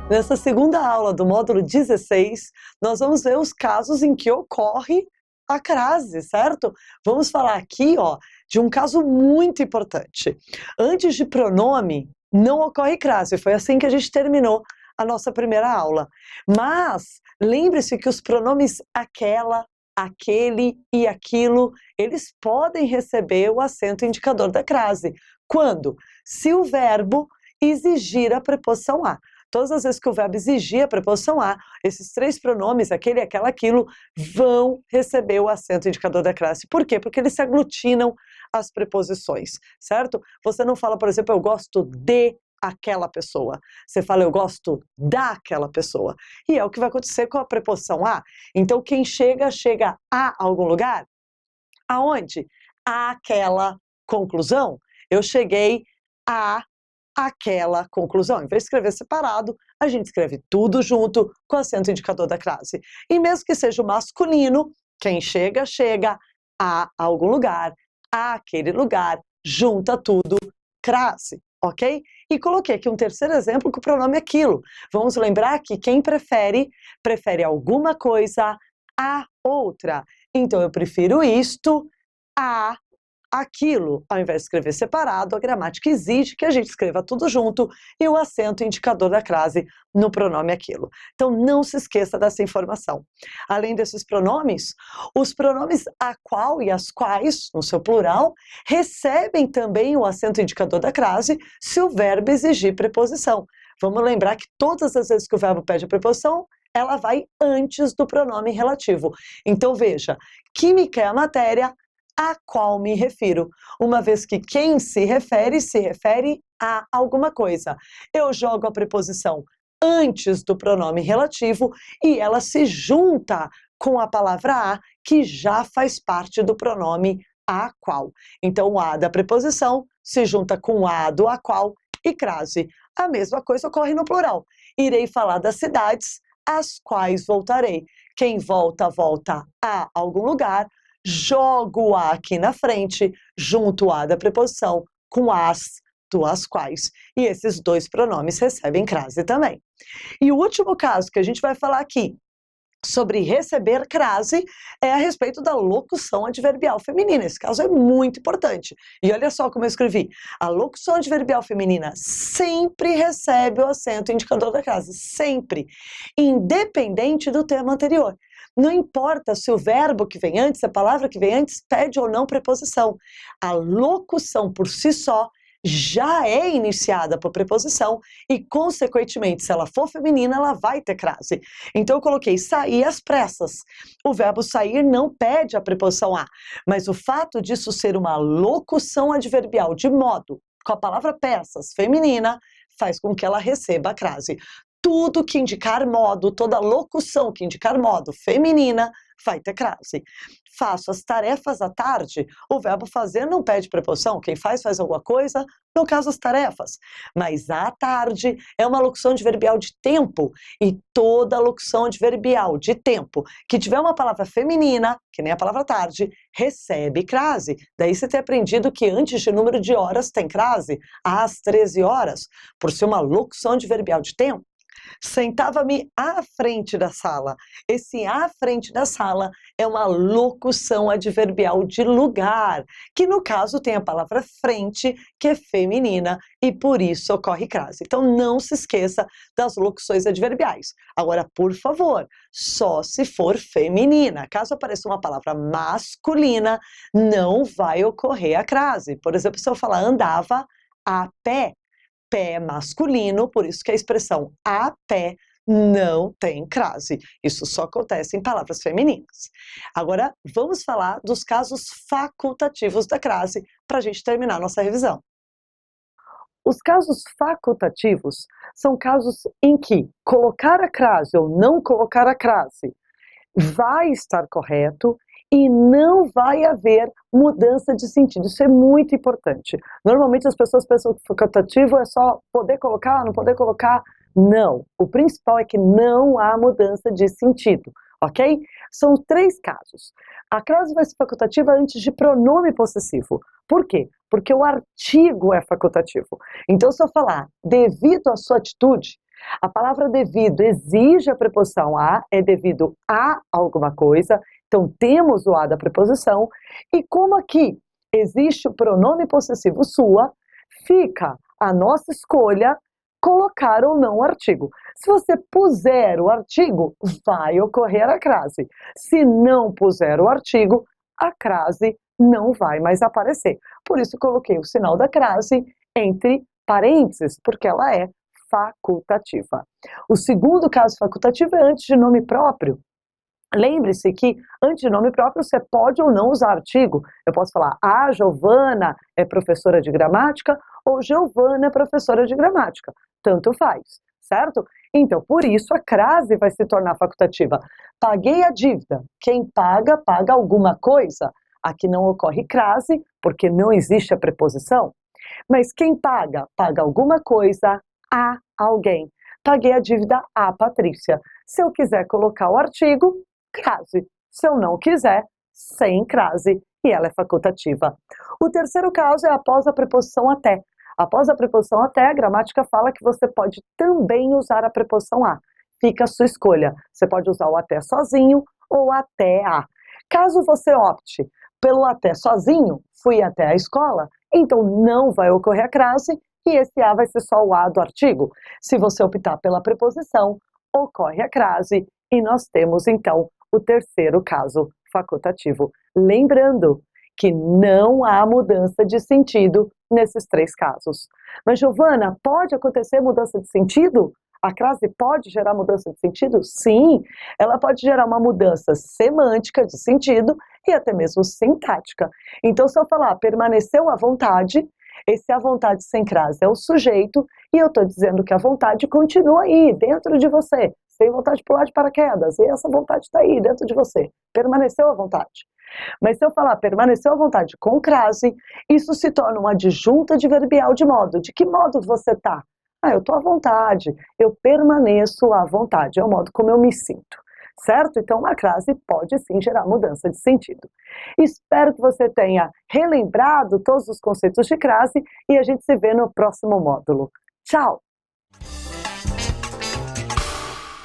Nessa segunda aula do módulo 16, nós vamos ver os casos em que ocorre a crase, certo? Vamos falar aqui, ó, de um caso muito importante. Antes de pronome, não ocorre crase. Foi assim que a gente terminou a nossa primeira aula. Mas lembre-se que os pronomes aquela, aquele e aquilo, eles podem receber o acento indicador da crase. Quando? Se o verbo exigir a preposição a. Todas as vezes que o verbo exigir a preposição a, esses três pronomes, aquele, aquela, aquilo, vão receber o acento indicador da crase. Por quê? Porque eles se aglutinam às preposições, certo? Você não fala, por exemplo, eu gosto de aquela pessoa. Você fala, eu gosto daquela pessoa. E é o que vai acontecer com a preposição a. Então, quem chega, chega a algum lugar. Aonde? Àquela conclusão. Eu cheguei a aquela conclusão. Em vez de escrever separado, a gente escreve tudo junto com o acento indicador da crase. E mesmo que seja o masculino, quem chega, chega a algum lugar, àquele lugar, junta tudo, crase, ok? E coloquei aqui um terceiro exemplo com o pronome aquilo. Vamos lembrar que quem prefere, prefere alguma coisa a outra. Então, eu prefiro isto a aquilo. Ao invés de escrever separado, a gramática exige que a gente escreva tudo junto e o acento indicador da crase no pronome aquilo. Então, não se esqueça dessa informação. Além desses pronomes, os pronomes a qual e as quais, no seu plural, recebem também o acento indicador da crase se o verbo exigir preposição. Vamos lembrar que todas as vezes que o verbo pede a preposição, ela vai antes do pronome relativo. Então, veja, química é a matéria a qual me refiro, uma vez que quem se refere a alguma coisa. Eu jogo a preposição antes do pronome relativo e ela se junta com a palavra a, que já faz parte do pronome a qual. Então, o a da preposição se junta com o a do a qual e crase. A mesma coisa ocorre no plural. Irei falar das cidades às quais voltarei. Quem volta, volta a algum lugar. Jogo o a aqui na frente, junto o a da preposição com as, duas quais. E esses dois pronomes recebem crase também. E o último caso que a gente vai falar aqui sobre receber crase é a respeito da locução adverbial feminina. Esse caso é muito importante. E olha só como eu escrevi. A locução adverbial feminina sempre recebe o acento indicador da crase. Sempre. Independente do termo anterior. Não importa se o verbo que vem antes, a palavra que vem antes, pede ou não preposição. A locução por si só já é iniciada por preposição e, consequentemente, se ela for feminina, ela vai ter crase. Então, eu coloquei sair às pressas. O verbo sair não pede a preposição a, mas o fato disso ser uma locução adverbial de modo, com a palavra peças, feminina, faz com que ela receba a crase. Tudo que indicar modo, toda locução que indicar modo feminina, vai ter crase. Faço as tarefas à tarde, o verbo fazer não pede preposição, quem faz alguma coisa, no caso as tarefas. Mas à tarde é uma locução adverbial de tempo, e toda locução adverbial de tempo que tiver uma palavra feminina, que nem a palavra tarde, recebe crase. Daí você ter aprendido que antes de número de horas tem crase, às 13 horas, por ser uma locução adverbial de tempo. Sentava-me à frente da sala. Esse à frente da sala é uma locução adverbial de lugar, que no caso tem a palavra frente, que é feminina, e por isso ocorre crase. Então não se esqueça das locuções adverbiais. Agora, por favor, só se for feminina. Caso apareça uma palavra masculina, não vai ocorrer a crase. Por exemplo, se eu falar andava a pé, pé masculino, por isso que a expressão a pé não tem crase. Isso só acontece em palavras femininas. Agora, vamos falar dos casos facultativos da crase para a gente terminar a nossa revisão. Os casos facultativos são casos em que colocar a crase ou não colocar a crase vai estar correto e não vai haver mudança de sentido. Isso é muito importante. Normalmente as pessoas pensam que facultativo é só poder colocar, não poder colocar. Não. O principal é que não há mudança de sentido, ok? São três casos. A crase vai ser facultativa antes de pronome possessivo. Por quê? Porque o artigo é facultativo. Então, se eu falar devido à sua atitude, A palavra devido exige a preposição a, é devido a alguma coisa, então temos o a da preposição, e como aqui existe o pronome possessivo sua, fica a nossa escolha colocar ou não o artigo. Se você puser o artigo, vai ocorrer a crase. Se não puser o artigo, a crase não vai mais aparecer. Por isso coloquei o sinal da crase entre parênteses, porque ela é facultativa. O segundo caso facultativo é antes de nome próprio. Lembre-se que antes de nome próprio você pode ou não usar artigo. Eu posso falar, a Giovana é professora de gramática ou Giovana é professora de gramática. Tanto faz, certo? Então, por isso a crase vai se tornar facultativa. Paguei a dívida. Quem paga, paga alguma coisa. Aqui não ocorre crase, porque não existe a preposição. Mas quem paga, paga alguma coisa a alguém. Paguei a dívida a Patrícia. Se eu quiser colocar o artigo, crase. Se eu não quiser, sem crase, e ela é facultativa. O terceiro caso é após a preposição até. Após a preposição até, a gramática fala que você pode também usar a preposição a. Fica a sua escolha. Você pode usar o até sozinho ou até a. Caso você opte pelo até sozinho, fui até a escola, então não vai ocorrer a crase e esse a vai ser só o a do artigo. Se você optar pela preposição, ocorre a crase e nós temos então o terceiro caso facultativo. Lembrando que não há mudança de sentido nesses três casos. Mas, Giovana, pode acontecer mudança de sentido? A crase pode gerar mudança de sentido? Sim, ela pode gerar uma mudança semântica de sentido e até mesmo sintática. Então, se eu falar permaneceu à vontade, esse à vontade sem crase é o sujeito e eu estou dizendo que a vontade continua aí, dentro de você. Você tem vontade de pular de paraquedas e essa vontade está aí, dentro de você. Permaneceu à vontade. Mas se eu falar permaneceu à vontade com crase, isso se torna uma adjunta de verbial de modo. De que modo você está? Ah, eu estou à vontade, eu permaneço à vontade, é o modo como eu me sinto, certo? Então, a crase pode sim gerar mudança de sentido. Espero que você tenha relembrado todos os conceitos de crase e a gente se vê no próximo módulo. Tchau!